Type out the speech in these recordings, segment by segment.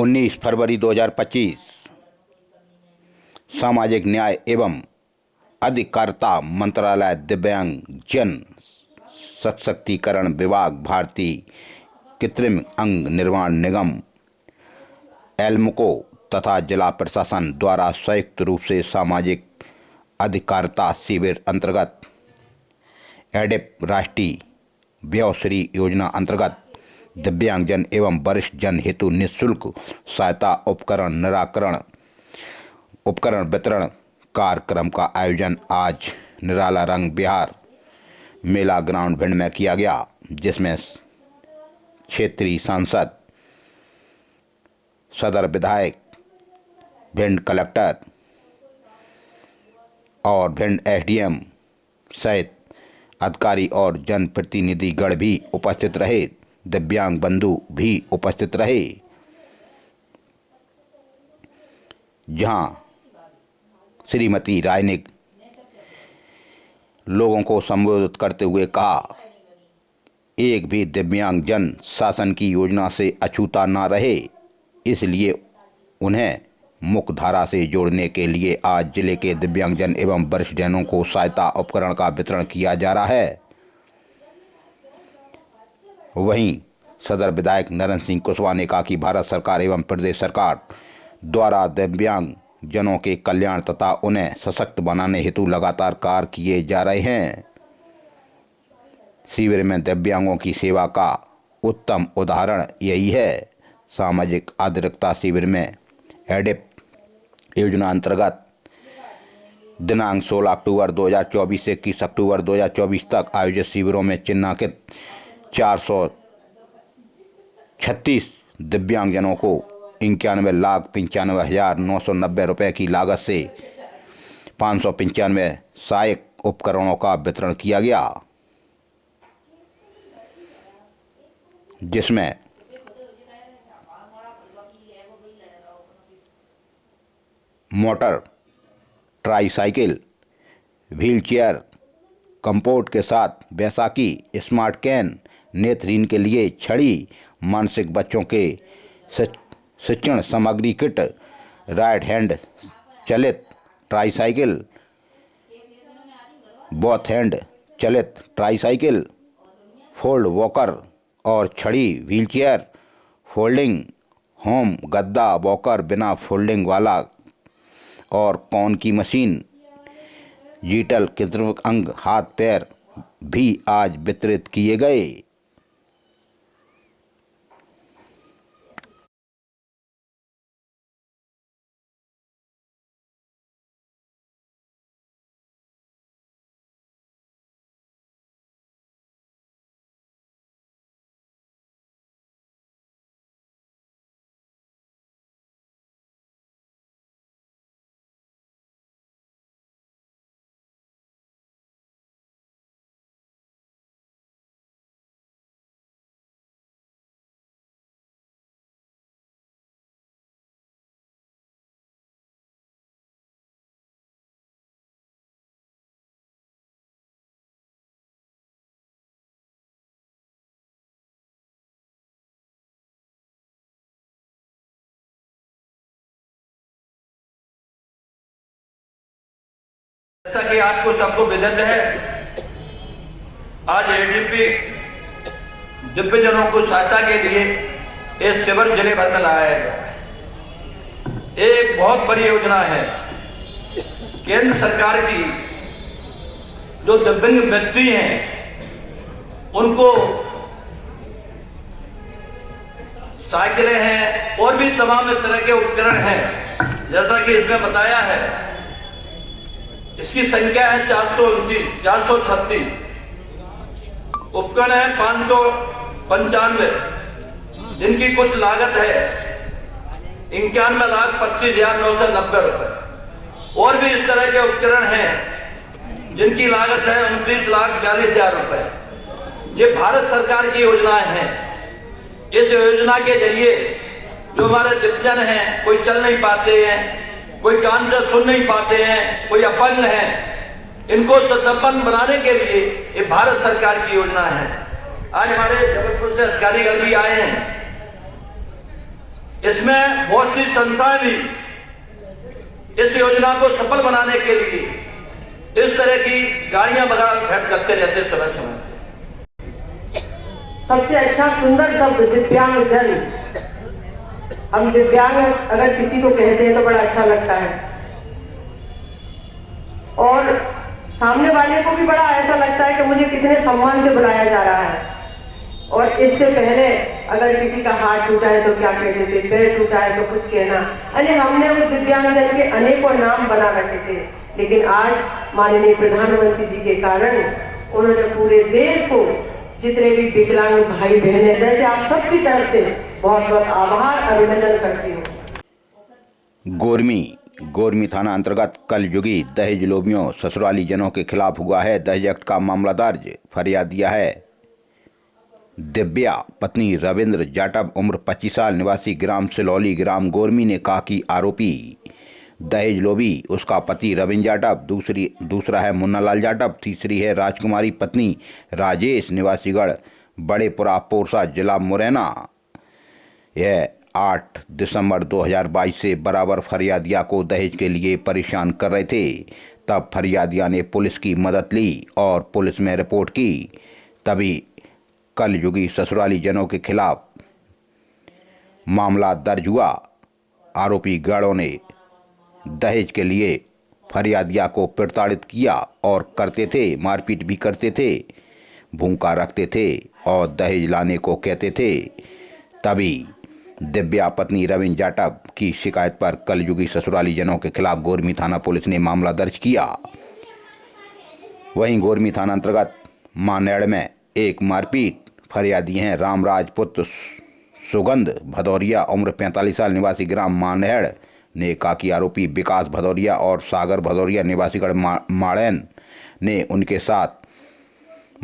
19 फरवरी 2025 सामाजिक न्याय एवं अधिकारिता मंत्रालय, दिव्यांग जन सशक्तिकरण विभाग, भारतीय कृत्रिम अंग निर्माण निगम एल्मको तथा जिला प्रशासन द्वारा संयुक्त रूप से सामाजिक अधिकारिता शिविर अंतर्गत एडिप राष्ट्रीय व्यवश्री योजना अंतर्गत दिव्यांगजन एवं वरिष्ठ जन हेतु निःशुल्क सहायता उपकरण वितरण कार्यक्रम का आयोजन आज निराला रंग बिहार मेला ग्राउंड भिंड में किया गया, जिसमें क्षेत्रीय सांसद, सदर विधायक, भिंड कलेक्टर और भिंड एसडीएम सहित अधिकारी और जनप्रतिनिधिगण भी उपस्थित रहे। दिव्यांग बंधु भी उपस्थित रहे, जहां श्रीमती राय ने लोगों को संबोधित करते हुए कहा, एक भी दिव्यांग जन शासन की योजना से अछूता ना रहे, इसलिए उन्हें मुख्य धारा से जोड़ने के लिए आज जिले के दिव्यांगजन एवं वरिष्ठ जनों को सहायता उपकरण का वितरण किया जा रहा है। वहीं सदर विधायक नरेंद्र सिंह कुशवाहा ने कहा कि भारत सरकार एवं प्रदेश सरकार द्वारा दिव्यांग जनों के कल्याण तथा उन्हें सशक्त बनाने हेतु लगातार कार्य किए जा रहे हैं। शिविर में दिव्यांगों की सेवा का उत्तम उदाहरण यही है। सामाजिक अधिकारिता शिविर में एडिप योजना अंतर्गत दिनांक 16 अक्टूबर 2024 से 21 अक्टूबर 2024 तक आयोजित शिविरों में चिन्हांकित 436 दिव्यांगजनों को 91,95,990 रुपये की लागत से 595 सहायक उपकरणों का वितरण किया गया, जिसमें मोटर, ट्राईसाइकिल, व्हीलचेयर, कंपोर्ट के साथ बैसाखी, स्मार्ट कैन, नेत्रहीन के लिए छड़ी, मानसिक बच्चों के शिक्षण सामग्री किट, राइट हैंड चलित ट्राईसाइकिल, बोथ हैंड चलित ट्राईसाइकिल, फोल्ड वॉकर और छड़ी, व्हीलचेयर, फोल्डिंग होम गद्दा वॉकर बिना फोल्डिंग वाला और कौन की मशीन, डिजिटल कृत्रिम अंग हाथ पैर भी आज वितरित किए गए। जैसा कि आपको सबको विदित है, आज एडीपी दिव्यांगजनों को सहायता के लिए एक शिविर जिले भर में लाया गया है। एक बहुत बड़ी योजना है केंद्र सरकार की। जो दिव्यांग व्यक्ति हैं उनको साइकिलें हैं और भी तमाम इस तरह के उपकरण हैं। जैसा कि इसमें बताया है, इसकी संख्या है 436 उपकरण है 595, जिनकी कुछ लागत है 91,25,990 रुपये। और भी इस तरह के उपकरण हैं जिनकी लागत है 29,42,000 रुपये। ये भारत सरकार की योजनाएं हैं। इस योजना के जरिए जो हमारे दिव्यांग हैं, कोई चल नहीं पाते हैं, कोई कान से सुन नहीं पाते हैं, कोई अपंग हैं, इनको सशक्त बनाने के लिए ये भारत सरकार की योजना है। आज हमारे जबलपुर से अधिकारीगण भी आए हैं। इसमें बहुत सी संस्थाएं भी इस योजना को सफल बनाने के लिए इस तरह की गाड़ियां वगैरह भेंट करते रहते समय समय पे। सबसे अच्छा सुंदर शब्द दिव्यांग जन। हम दिव्यांग अगर किसी को कहते हैं तो बड़ा अच्छा लगता है, और सामने वाले को भी बड़ा ऐसा लगता है कि मुझे कितने सम्मान से बुलाया जा रहा है। और इससे पहले अगर किसी का हाथ टूटा है तो क्या कहते थे, पैर टूटा है तो कुछ कहना, अरे हमने उस दिव्यांगजन के अनेकों नाम बना रखे थे। लेकिन आज माननीय प्रधानमंत्री जी के कारण उन्होंने पूरे देश को, जितने भी विकलांग भाई बहन हैं, जैसे आप सबकी तरफ से बहुत बहुत आभार अभिनंदन करती हूँ। गोरमी थाना अंतर्गत कलयुगी दहेज लोभियों ससुराली जनों के खिलाफ हुआ है दहेज एक्ट का मामला दर्ज। फरियाद दिया है दिव्या पत्नी रविंद्र जाटव उम्र 25 साल निवासी ग्राम सिलौली ग्राम गोरमी ने कहा कि आरोपी दहेज लोभी उसका पति रविंद्र जाटव, दूसरा है मुन्नालाल जाटव, तीसरी है राजकुमारी पत्नी राजेश निवासीगढ़ बड़ेपुरा पोरसा जिला मुरैना। यह 8 दिसंबर 2022 से बराबर फरियादिया को दहेज के लिए परेशान कर रहे थे। तब फरियादिया ने पुलिस की मदद ली और पुलिस में रिपोर्ट की। तभी कलयुगी ससुराली जनों के खिलाफ मामला दर्ज हुआ। आरोपी गढ़ों ने दहेज के लिए फरियादिया को प्रताड़ित किया और करते थे, मारपीट भी करते थे, भूखा रखते थे और दहेज लाने को कहते थे। तभी दिव्या पत्नी रविंद्र जाटव की शिकायत पर कलयुगी ससुराली जनों के खिलाफ गोरमी थाना पुलिस ने मामला दर्ज किया। वहीं गोरमी थाना अंतर्गत मानेड़ में एक मारपीट फरियादी हैं रामराज पुत्र सुगंध भदौरिया उम्र 45 साल निवासी ग्राम मानेड़ ने कहा कि आरोपी विकास भदौरिया और सागर भदौरिया निवासीगढ़ माड़ैन ने उनके साथ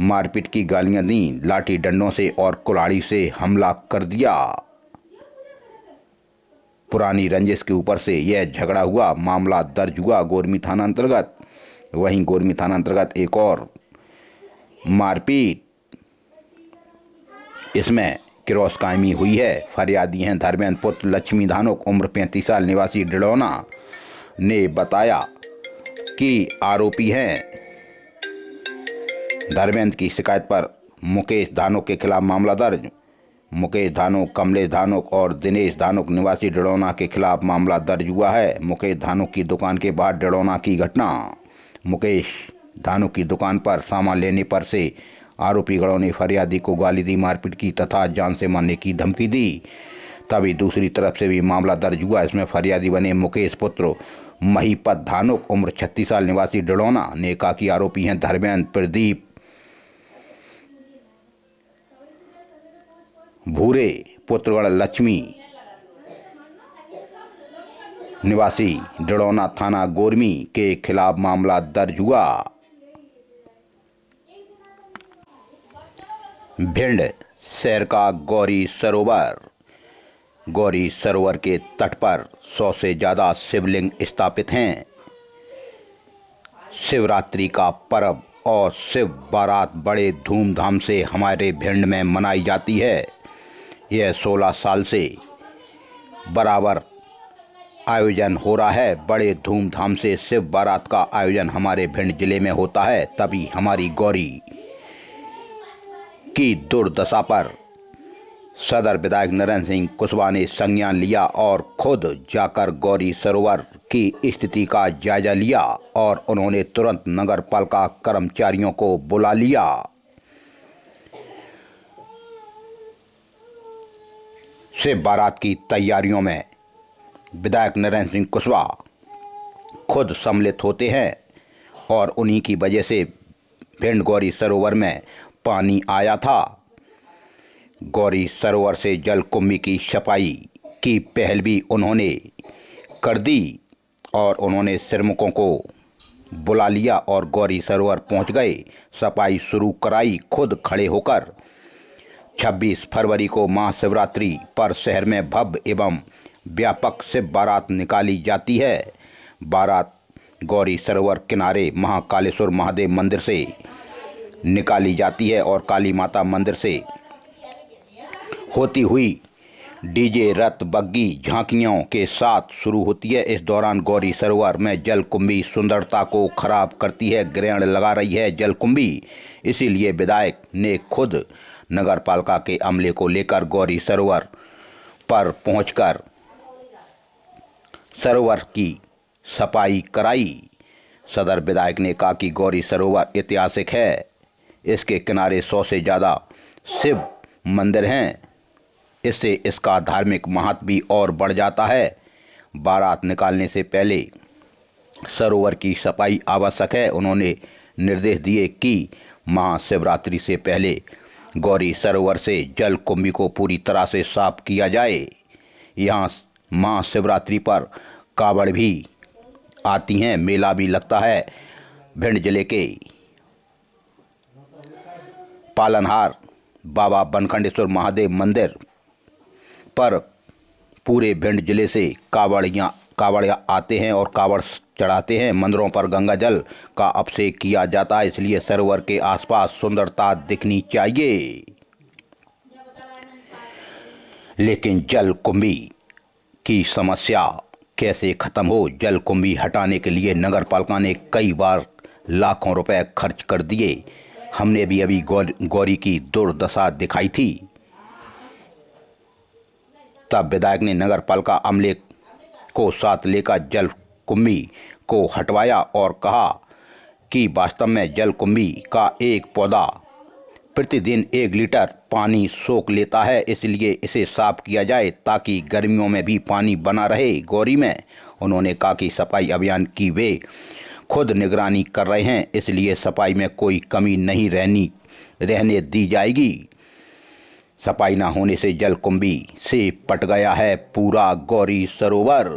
मारपीट की गालियां दी, लाठी डंडों से और कुल्हाड़ी से हमला कर दिया। पुरानी रंजिश के ऊपर से यह झगड़ा हुआ। मामला दर्ज हुआ गोरमी थाना अंतर्गत। वहीं गोरमी थाना अंतर्गत एक और मारपीट, इसमें क्रॉस कायमी हुई है। फरियादी हैं धर्मेंद्र पुत्र लक्ष्मी धानुक उम्र 35 साल निवासी डिडौना ने बताया कि आरोपी हैं धर्मेंद्र की शिकायत पर मुकेश धानुक के खिलाफ मामला दर्ज। मुकेश धानुक, कमलेश धानुक और दिनेश धानुक निवासी डिडौना के खिलाफ मामला दर्ज हुआ है। मुकेश धानुक की दुकान के बाहर डिडौना की घटना। मुकेश धानुक की दुकान पर सामान लेने पर से आरोपी गणों ने फरियादी को गाली दी, मारपीट की तथा जान से मारने की धमकी दी। तभी दूसरी तरफ से भी मामला दर्ज हुआ। इसमें फरियादी बने मुकेश पुत्र महीपत धानुक उम्र 36 साल निवासी डिडौना ने कहा कि आरोपी हैं धर्मेंद्र प्रदीप भूरे पुत्रगढ़ लक्ष्मी निवासी डिडौना थाना गोरमी के खिलाफ मामला दर्ज हुआ। भिंड शहर का गौरी सरोवर के तट पर 100 से ज़्यादा शिवलिंग स्थापित हैं। शिवरात्रि का पर्व और शिव बारात बड़े धूमधाम से हमारे भिंड में मनाई जाती है। यह 16 साल से बराबर आयोजन हो रहा है। बड़े धूमधाम से शिव बारात का आयोजन हमारे भिंड जिले में होता है। तभी हमारी गौरी की दुर्दशा पर सदर विधायक नरेंद्र सिंह कुशवाहा ने संज्ञान लिया और खुद जाकर गौरी सरोवर की स्थिति का जायजा लिया और उन्होंने तुरंत नगर पालिका कर्मचारियों को बुला लिया। शिव बारात की तैयारियों में विधायक नरेंद्र सिंह कुशवाहा खुद सम्मिलित होते हैं और उन्हीं की वजह से भिंड गौरी सरोवर में पानी आया था। गौरी सरोवर से जल कुंभी की सफाई की पहल भी उन्होंने कर दी और उन्होंने श्रमिकों को बुला लिया और गौरी सरोवर पहुंच गए, सफाई शुरू कराई खुद खड़े होकर। 26 फरवरी को महाशिवरात्रि पर शहर में भव्य एवं व्यापक शिव बारात निकाली जाती है। बारात गौरी सरोवर किनारे महाकालेश्वर महादेव मंदिर से निकाली जाती है और काली माता मंदिर से होती हुई डीजे, रथ, बग्गी, झांकियों के साथ शुरू होती है। इस दौरान गौरी सरोवर में जलकुंभी सुंदरता को खराब करती है। ग्रहण लगा रही है जलकुंभी, इसीलिए विधायक ने खुद नगरपालिका के अमले को लेकर गौरी सरोवर पर पहुंचकर सरोवर की सफाई कराई। सदर विधायक ने कहा कि गौरी सरोवर ऐतिहासिक है। इसके किनारे 100 से ज़्यादा शिव मंदिर हैं। इससे इसका धार्मिक महत्व भी और बढ़ जाता है। बारात निकालने से पहले सरोवर की सफाई आवश्यक है। उन्होंने निर्देश दिए कि महाशिवरात्रि से पहले गौरी सरोवर से जल कुंभी को पूरी तरह से साफ किया जाए। यहाँ महाशिवरात्रि पर कावड़ भी आती हैं, मेला भी लगता है। भिंड जिले के पालनहार बाबा बनखंडेश्वर महादेव मंदिर पर पूरे भिंड जिले से कावड़ आते हैं और कावड़ चढ़ाते हैं। मंदिरों पर गंगा जल का अभिषेक किया जाता है, इसलिए सरोवर के आसपास सुंदरता दिखनी चाहिए। लेकिन जल कुंभी की समस्या कैसे खत्म हो? जल कुंभी हटाने के लिए नगरपालिका ने कई बार लाखों रुपए खर्च कर दिए। हमने भी अभी गौरी की दुर्दशा दिखाई थी। तब विधायक ने नगरपालिका अमले को साथ लेकर जल कुंभी को हटवाया और कहा कि वास्तव में जल कुंभी का एक पौधा प्रतिदिन 1 लीटर पानी सोख लेता है, इसलिए इसे साफ किया जाए ताकि गर्मियों में भी पानी बना रहे गौरी में। उन्होंने कहा कि सफाई अभियान की वे खुद निगरानी कर रहे हैं, इसलिए सफाई में कोई कमी नहीं रहने दी जाएगी। सफाई न होने से जल कुंभी से पट गया है पूरा गौरी सरोवर।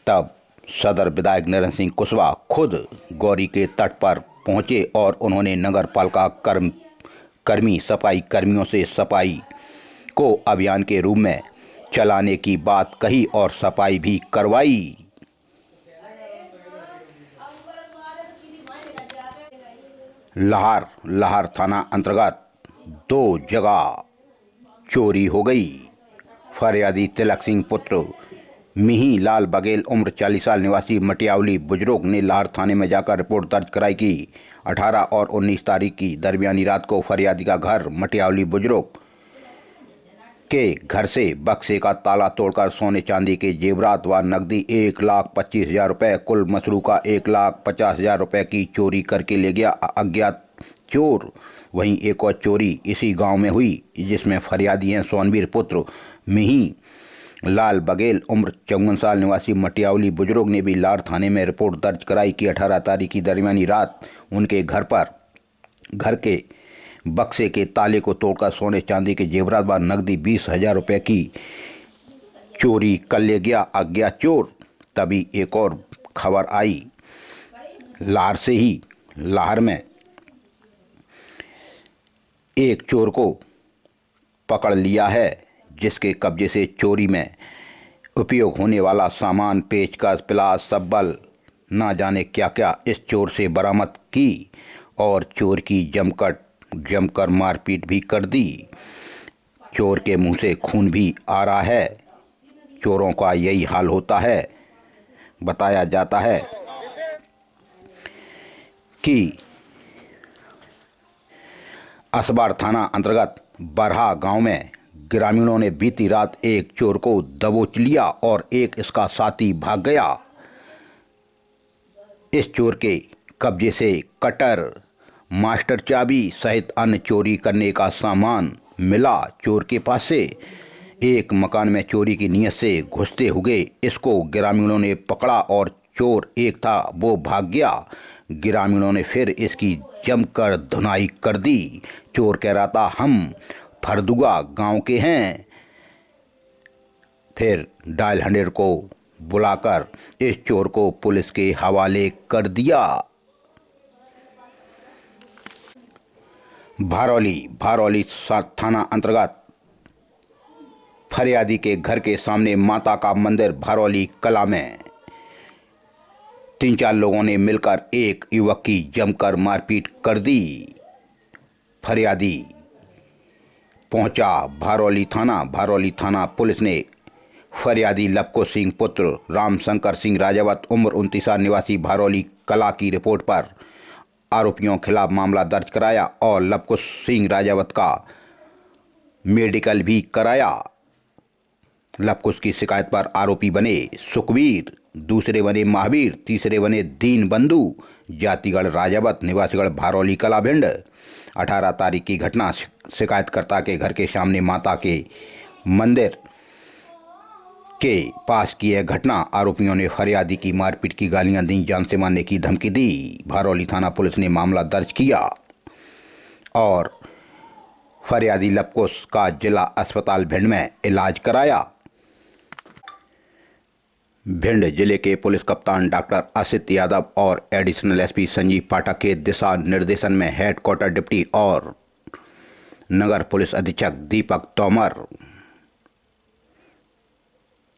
तब सदर विधायक नरेंद्र सिंह कुशवाहा खुद गौरी के तट पर पहुंचे और उन्होंने नगरपालिका कर्मी सफाई कर्मियों से सफाई को अभियान के रूप में चलाने की बात कही और सफाई भी करवाई। लाहर थाना अंतर्गत 2 जगह चोरी हो गई। फरियादी तिलक सिंह पुत्र मिही लाल बघेल उम्र 40 साल निवासी मटियावली बुजुर्ग ने लाहर थाने में जाकर रिपोर्ट दर्ज कराई कि 18 और 19 तारीख की दरमियानी रात को फरियादी का घर मटियावली बुजुर्ग के घर से बक्से का ताला तोड़कर सोने चांदी के जेवरात व नकदी 1,25,000 रुपये, कुल मसरू का 1,50,000 रुपये की चोरी करके ले गया अज्ञात चोर। वहीं एक और चोरी इसी गांव में हुई, जिसमें फरियादी हैं सोनवीर पुत्र मिही लाल बघेल उम्र 54 साल निवासी मटियावली बुजुर्ग ने भी लाहर थाने में रिपोर्ट दर्ज कराई कि 18 तारीख की दरमियानी रात उनके घर के बक्से के ताले को तोड़कर सोने चांदी के जेवरात व नकदी 20,000 रुपये की चोरी कर ले गया अज्ञात चोर। तभी एक और खबर आई लाहर में एक चोर को पकड़ लिया है, जिसके कब्जे से चोरी में उपयोग होने वाला सामान पेचकस, प्लास, सब्बल ना जाने क्या क्या इस चोर से बरामद की और चोर की जमकर मारपीट भी कर दी। चोर के मुंह से खून भी आ रहा है। चोरों का यही हाल होता है। बताया जाता है कि असबार थाना अंतर्गत बरहा गांव में ग्रामीणों ने बीती रात एक चोर को दबोच लिया और एक इसका साथी भाग गया। इस चोर के कब्जे से कटर, मास्टर चाबी सहित अन्य चोरी करने का सामान मिला। चोर के पास से एक मकान में चोरी की नीयत से घुसते हुए इसको ग्रामीणों ने पकड़ा और चोर एक था वो भाग गया। ग्रामीणों ने फिर इसकी जमकर धुनाई कर दी। चोर कह रहा था हम फरदुआ गांव के हैं। फिर डायल 100 को बुलाकर इस चोर को पुलिस के हवाले कर दिया। भारौली थाना अंतर्गत फरियादी के घर के सामने माता का मंदिर भारौली कला में 3-4 लोगों ने मिलकर एक युवक की जमकर मारपीट कर दी। फरियादी पहुंचा भरौली थाना पुलिस ने फरियादी लवकुश सिंह पुत्र रामशंकर सिंह राजावत उम्र 29 साल निवासी भरौली कला की रिपोर्ट पर आरोपियों के खिलाफ मामला दर्ज कराया और लवकुश सिंह राजावत का मेडिकल भी कराया। लवकुश की शिकायत पर आरोपी बने सुखवीर, दूसरे बने महावीर, तीसरे बने दीन बंधु जातिगढ़ राजावत निवासीगढ़ भरौली कला भिंड। 18 तारीख की घटना शिकायतकर्ता के घर के सामने माता के मंदिर के पास की यह घटना। आरोपियों ने फरियादी की मारपीट की गालियां दी, जान से मारने की धमकी दी। भरौली थाना पुलिस ने मामला दर्ज किया और फरियादी लवकुश का जिला अस्पताल भिंड में इलाज कराया। भिंड जिले के पुलिस कप्तान डॉक्टर असित यादव और एडिशनल एसपी संजीव पाठक के दिशा निर्देशन में हेडक्वार्टर डिप्टी और नगर पुलिस अधीक्षक दीपक तोमर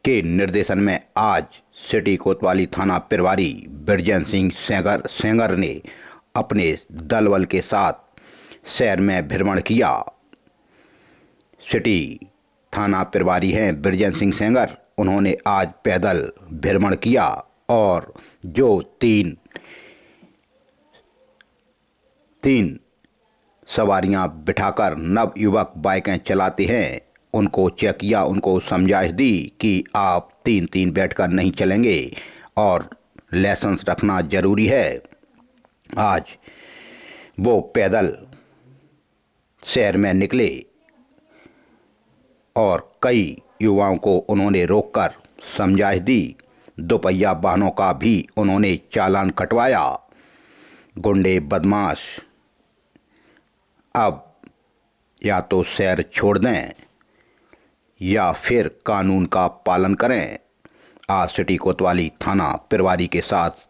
के निर्देशन में आज सिटी कोतवाली थाना प्रभारी बिरजेंद्र सिंह सेंगर ने अपने दलबल के साथ शहर में भ्रमण किया। सिटी थाना प्रभारी हैं बिरजेंद्र सिंह सेंगर। उन्होंने आज पैदल भ्रमण किया और जो तीन सवारियां बिठाकर नवयुवक बाइकें चलाते हैं उनको चेक किया, उनको समझाइश दी कि आप तीन बैठकर नहीं चलेंगे और लाइसेंस रखना जरूरी है। आज वो पैदल शहर में निकले और कई युवाओं को उन्होंने रोककर समझाइश दी। दोपहिया वाहनों का भी उन्होंने चालान कटवाया। गुंडे बदमाश अब या तो शहर छोड़ दें या फिर कानून का पालन करें। आज सिटी कोतवाली थाना प्रभारी के साथ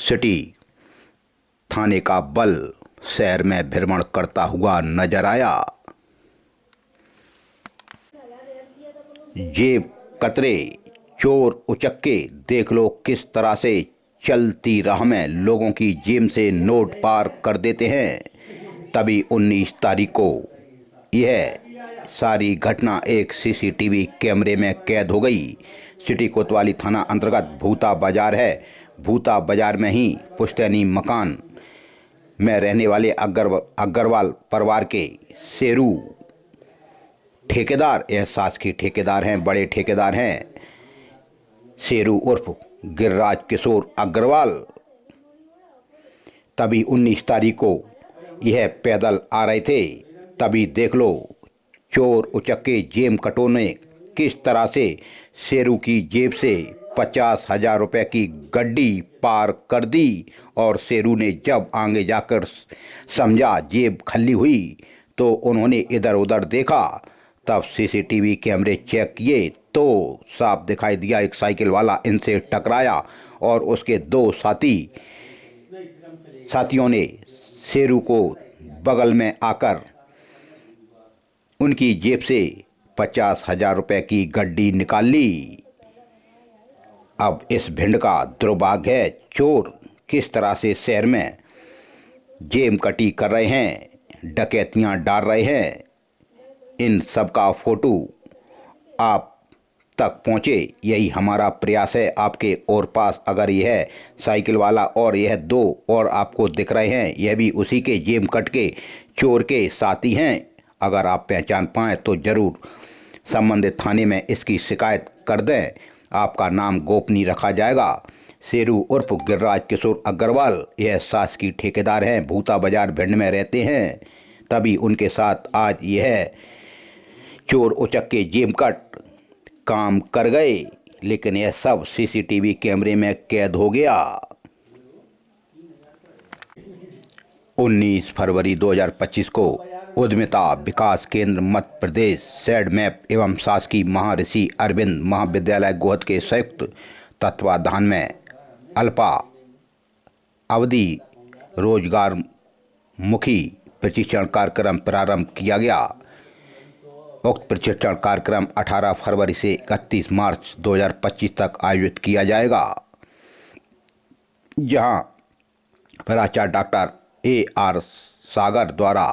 सिटी थाने का बल शहर में भ्रमण करता हुआ नजर आया। जेब कतरे चोर उचक्के देख लो किस तरह से चलती राह में लोगों की जेब से नोट पार कर देते हैं। तभी 19 तारीख को यह सारी घटना एक सीसीटीवी कैमरे में कैद हो गई। सिटी कोतवाली थाना अंतर्गत भूता बाजार है। भूता बाजार में ही पुश्तैनी मकान में रहने वाले अग्रवाल परिवार के शेरू ठेकेदार, यह शासकीय ठेकेदार हैं, बड़े ठेकेदार हैं, शेरू उर्फ गिरिराज किशोर अग्रवाल। तभी 19 तारीख को यह पैदल आ रहे थे। तभी देख लो चोर उचक्के जेब कटों ने किस तरह से शेरू की जेब से 50,000 रुपये की गड्डी पार कर दी और शेरू ने जब आगे जाकर समझा जेब खाली हुई तो उन्होंने इधर उधर देखा। तब सीसीटीवी कैमरे चेक किए तो साफ दिखाई दिया एक साइकिल वाला इनसे टकराया और उसके दो साथियों ने शेरू को बगल में आकर उनकी जेब से 50,000 रुपये की गड्डी निकाल ली। अब इस भिंड का दुर्भाग्य है, चोर किस तरह से शहर में जेब कटी कर रहे हैं, डकैतियां डाल रहे हैं। इन सब का फोटो आप तक पहुँचे, यही हमारा प्रयास है। आपके और पास अगर यह साइकिल वाला और यह दो और आपको दिख रहे हैं, यह भी उसी के जेब कट के चोर के साथी हैं। अगर आप पहचान पाएँ तो ज़रूर संबंधित थाने में इसकी शिकायत कर दें। आपका नाम गोपनीय रखा जाएगा। शेरू उर्फ गिरिराज किशोर अग्रवाल यह शासकीय ठेकेदार हैं, भूता बाजार भिंड में रहते हैं। तभी उनके साथ आज यह चोर उचक्के जेब कट काम कर गए, लेकिन यह सब सीसीटीवी कैमरे में कैद हो गया। 19 फरवरी 2025 को उद्यमिता विकास केंद्र मध्य प्रदेश सैड मैप एवं शासकीय महर्षि अरविंद महाविद्यालय गोहद के संयुक्त तत्वाधान में अल्पा अवधि रोजगार मुखी प्रशिक्षण कार्यक्रम प्रारंभ किया गया। उक्त प्रशिक्षण कार्यक्रम 18 फरवरी से 31 मार्च 2025 तक आयोजित किया जाएगा, जहां प्राचार्य डॉक्टर AR सागर द्वारा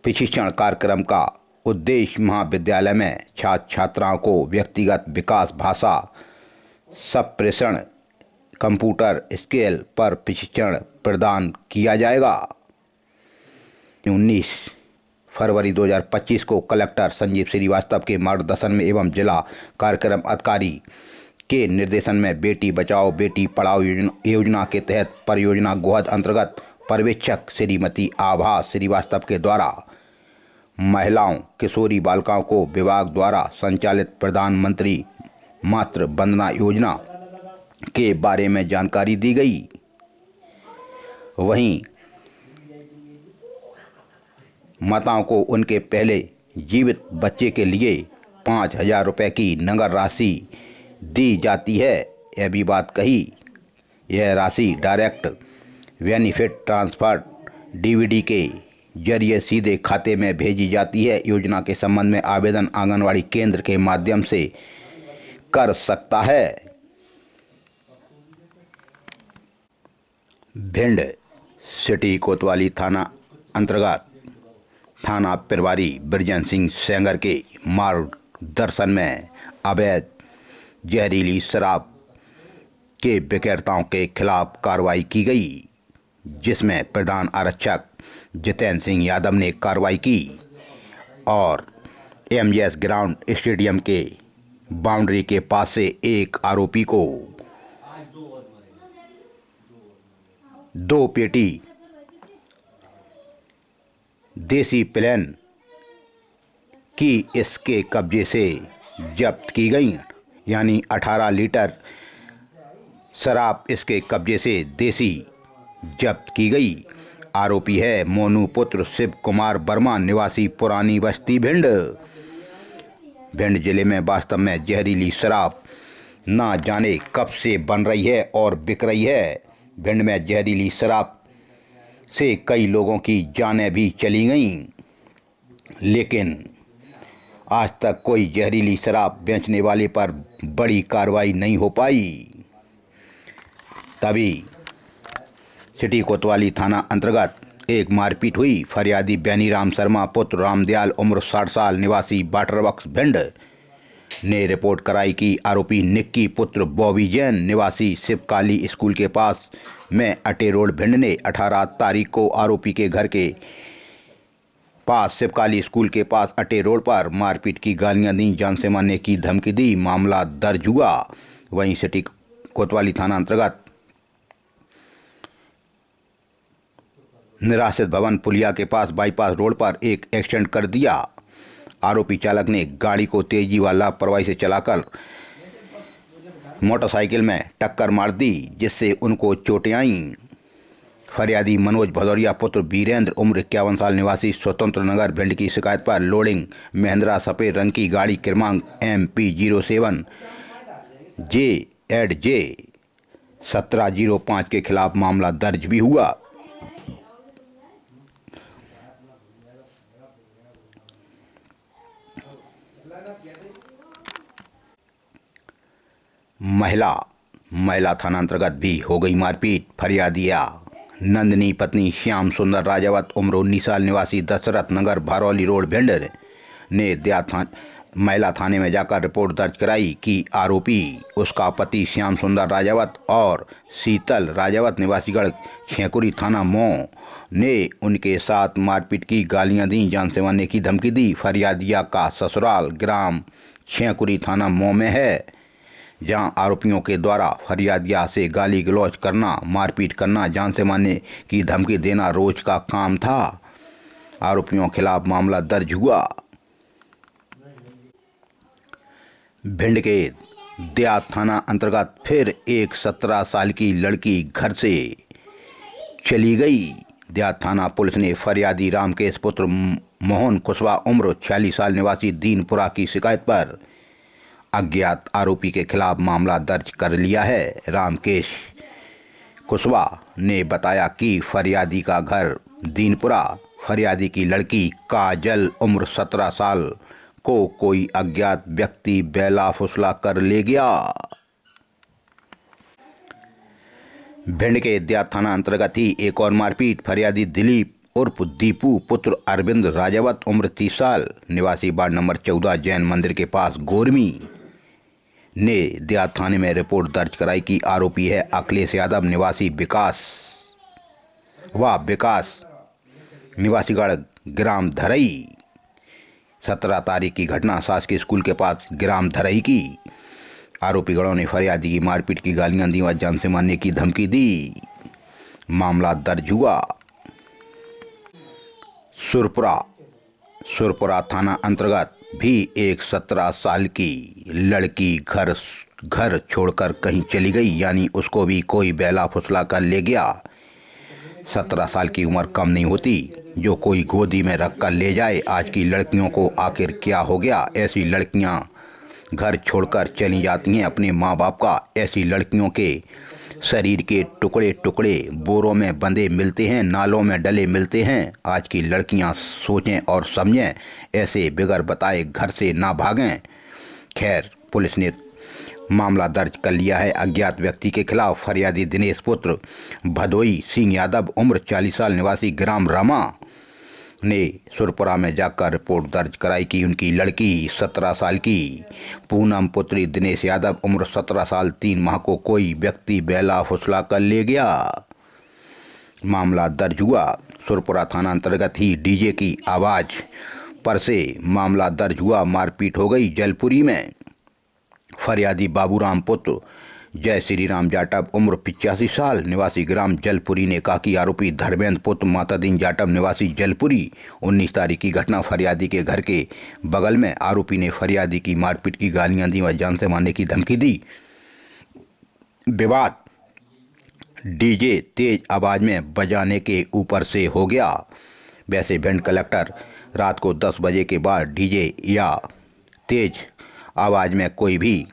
प्रशिक्षण कार्यक्रम का उद्देश्य महाविद्यालय में छात्र छात्राओं को व्यक्तिगत विकास, भाषा संप्रेषण, कंप्यूटर स्किल पर प्रशिक्षण प्रदान किया जाएगा। 19 फरवरी 2025 को कलेक्टर संजीव श्रीवास्तव के मार्गदर्शन में एवं जिला कार्यक्रम अधिकारी के निर्देशन में बेटी बचाओ बेटी पढ़ाओ योजना के तहत परियोजना गोहद अंतर्गत पर्यवेक्षक श्रीमती आभा श्रीवास्तव के द्वारा महिलाओं, किशोरी बालिकाओं को विभाग द्वारा संचालित प्रधानमंत्री मातृ वंदना योजना के बारे में जानकारी दी गई। वहीं माताओं को उनके पहले जीवित बच्चे के लिए 5,000 रुपये की नगद राशि दी जाती है। यह भी बात कही, यह राशि डायरेक्ट बेनिफिट ट्रांसफर डीबीटी के जरिए सीधे खाते में भेजी जाती है। योजना के संबंध में आवेदन आंगनवाड़ी केंद्र के माध्यम से कर सकता है। भिंड सिटी कोतवाली थाना अंतर्गत थाना प्रभारी बिरजन सिंह सेंगर के मार्गदर्शन में अवैध जहरीली शराब के विक्रेताओं के खिलाफ कार्रवाई की गई, जिसमें प्रधान आरक्षक जितेंद्र सिंह यादव ने कार्रवाई की और एमजीएस ग्राउंड स्टेडियम के बाउंड्री के पास से एक आरोपी को 2 पेटी देसी प्लेन की इसके कब्जे से जब्त की गई, यानी 18 लीटर शराब इसके कब्जे से देसी जब्त की गई। आरोपी है मोनू पुत्र शिव कुमार वर्मा, निवासी पुरानी बस्ती भिंड। भिंड जिले में वास्तव में जहरीली शराब ना जाने कब से बन रही है और बिक रही है। भिंड में जहरीली शराब से कई लोगों की जानें भी चली गईं, लेकिन आज तक कोई जहरीली शराब बेचने वाले पर बड़ी कार्रवाई नहीं हो पाई। तभी सिटी कोतवाली थाना अंतर्गत एक मारपीट हुई। फरियादी बेनीराम शर्मा पुत्र रामदयाल उम्र 60 साल, निवासी वाटरवर्क्स भिंड ने रिपोर्ट कराई कि आरोपी निक्की पुत्र बॉबी जैन, निवासी शिवकाली स्कूल के पास में अटे रोड भिंड ने 18 तारीख को आरोपी के घर के पास शिवकाली स्कूल के पास अटे रोड पर मारपीट की गालियां दी, जान से मारने की धमकी दी। मामला दर्ज हुआ। वहीं सिटी कोतवाली थाना अंतर्गत निराश्रित भवन पुलिया के पास बाईपास रोड पर एक एक्सीडेंट कर दिया। आरोपी चालक ने गाड़ी को तेजी व लापरवाही से चलाकर मोटरसाइकिल में टक्कर मार दी, जिससे उनको चोटें आईं। फरियादी मनोज भदौरिया पुत्र वीरेंद्र उम्र 51 साल, निवासी स्वतंत्र नगर भिंड की शिकायत पर लोडिंग महिंद्रा सफेद रंग की गाड़ी क्रमांक MP07 JZJ 1705 के खिलाफ मामला दर्ज भी हुआ। महिला थाना अंतर्गत भी हो गई मारपीट। फरियादिया नंदनी पत्नी श्याम सुंदर राजावत उम्र 19 साल, निवासी दशरथ नगर भरौली रोड भिंड ने महिला थाने में जाकर रिपोर्ट दर्ज कराई कि आरोपी उसका पति श्याम सुंदर राजावत और शीतल राजावत निवासीगढ़ छेकुरी थाना मऊ ने उनके साथ मारपीट की, गालियां दी, जान से मारने की धमकी दी। फरियादिया का ससुराल ग्राम छेकुरी थाना मऊ में है, जहां आरोपियों के द्वारा फरियादिया से गाली गलौज करना, मारपीट करना, जान से मारने की धमकी देना रोज का काम था। आरोपियों के खिलाफ मामला दर्ज हुआ। भिंड के देहात थाना अंतर्गत फिर एक 17 साल की लड़की घर से चली गई। देहात थाना पुलिस ने फरियादी रामकेश पुत्र मोहन कुशवाहा उम्र 46 साल, निवासी दीनपुरा की शिकायत पर अज्ञात आरोपी के खिलाफ मामला दर्ज कर लिया है। रामकेश कुशवाहा ने बताया कि फरियादी का घर दीनपुरा, फरियादी की लड़की काजल उम्र 17 साल को कोई अज्ञात व्यक्ति बेला फुसला कर ले गया। भिंड के देहात थाना अंतर्गत ही एक और मारपीट। फरियादी दिलीप उर्फ दीपू पुत्र अरविंद राजावत उम्र 30 साल निवासी वार्ड नंबर 14 जैन मंदिर के पास गोरमी ने देहात थाने में रिपोर्ट दर्ज कराई कि आरोपी है अखिलेश यादव निवासी विकास निवासीगढ़ ग्राम धरई। 17 तारीख की घटना शासकीय स्कूल के पास ग्राम धरई की। आरोपी गणों ने फरियादी की मारपीट की गालियां दी और जान से मारने की धमकी दी। मामला दर्ज हुआ। सुरपुरा थाना अंतर्गत भी एक 17 साल की लड़की घर छोड़कर कहीं चली गई, यानी उसको भी कोई बेला फुसला कर ले गया। 17 साल की उम्र कम नहीं होती जो कोई गोदी में रख कर ले जाए। आज की लड़कियों को आखिर क्या हो गया? ऐसी लड़कियां घर छोड़कर चली जाती हैं अपने माँ बाप का। ऐसी लड़कियों के शरीर के टुकड़े टुकड़े बोरों में बंधे मिलते हैं, नालों में डले मिलते हैं। आज की लड़कियां सोचें और समझें, ऐसे बगैर बताए घर से ना भागें। खैर, पुलिस ने मामला दर्ज कर लिया है। अज्ञात व्यक्ति के खिलाफ फरियादी दिनेश पुत्र भदोई सिंह यादव उम्र 40 साल निवासी ग्राम रमा ने सुरपुरा में जाकर रिपोर्ट दर्ज कराई कि उनकी लड़की 17 साल की पूनम पुत्री दिनेश यादव उम्र 17 साल 3 माह को कोई व्यक्ति बेला फुसला कर ले गया। मामला दर्ज हुआ। सुरपुरा थाना अंतर्गत ही डीजे की आवाज़ पर से मामला दर्ज हुआ। मारपीट हो गई जलपुरी में। फरियादी बाबूराम पुत्र जय श्री राम जाटव उम्र 85 साल निवासी ग्राम जलपुरी ने कहा कि आरोपी धर्मेंद्र पुत्र मातादीन जाटव निवासी जलपुरी 19 तारीख की घटना फरियादी के घर के बगल में। आरोपी ने फरियादी की मारपीट की गालियां दी और जान से मारने की धमकी दी। विवाद डीजे तेज आवाज में बजाने के ऊपर से हो गया। वैसे भिंड कलेक्टर रात को 10 बजे के बाद डीजे या तेज आवाज में कोई भी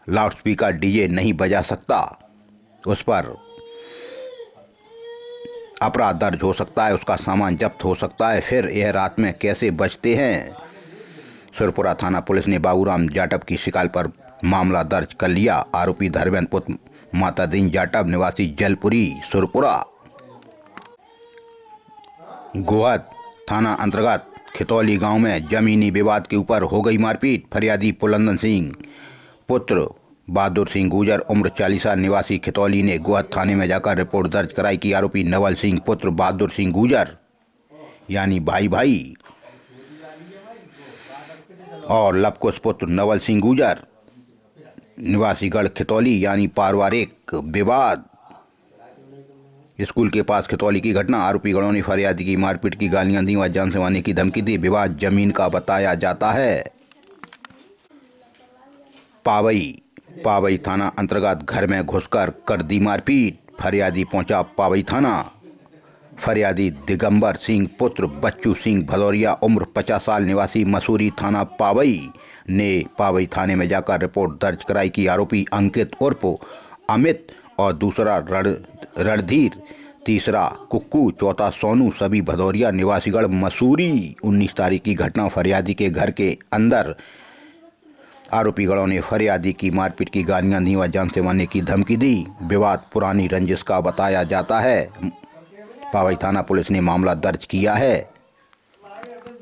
लाउडस्पीकर डीजे नहीं बजा सकता। उस पर अपराध दर्ज हो सकता है, उसका सामान जब्त हो सकता है। फिर यह रात में कैसे बजते हैं? सुरपुरा थाना पुलिस ने बाबूराम जाटव की शिकायत पर मामला दर्ज कर लिया। आरोपी धर्मेंद्र पुत्र मातादीन जाटव निवासी जलपुरी सुरपुरा। गोहद थाना अंतर्गत खितौली गांव में जमीनी विवाद के ऊपर हो गई मारपीट। फरियादी पुलंदन सिंह पुत्र बहादुर सिंह गुजर उम्र 40 साल निवासी खितौली ने गोहद थाने में जाकर रिपोर्ट दर्ज कराई कि आरोपी नवल सिंह पुत्र बहादुर सिंह गुजर यानी भाई और लवकुश पुत्र नवल सिंह गुजर निवासी गढ़ खितौली यानी पारिवारिक विवाद। स्कूल के पास खितौली की घटना। आरोपी गणों ने फरियादी की मारपीट की गालियां दी और जान से मारने की धमकी दी। विवाद जमीन का बताया जाता है। पावई थाना अंतर्गत घर में घुसकर कर दी मारपीट। फरियादी पहुंचा पावई थाना। फरियादी दिगंबर सिंह पुत्र बच्चू सिंह भदौरिया उम्र 50 साल निवासी मसूरी थाना पावई ने पावई थाने में जाकर रिपोर्ट दर्ज कराई कि आरोपी अंकित उर्फ अमित और दूसरा रणधीर, तीसरा कुक्कू, चौथा सोनू सभी भदौरिया निवासीगढ़ मसूरी। 19 तारीख की घटना फरियादी के घर के अंदर आरोपी गणों ने फरियादी की मारपीट की गालियां दी और जान से मारने की धमकी दी। विवाद पुरानी रंजिश का बताया जाता है। पावई थाना पुलिस ने मामला दर्ज किया है।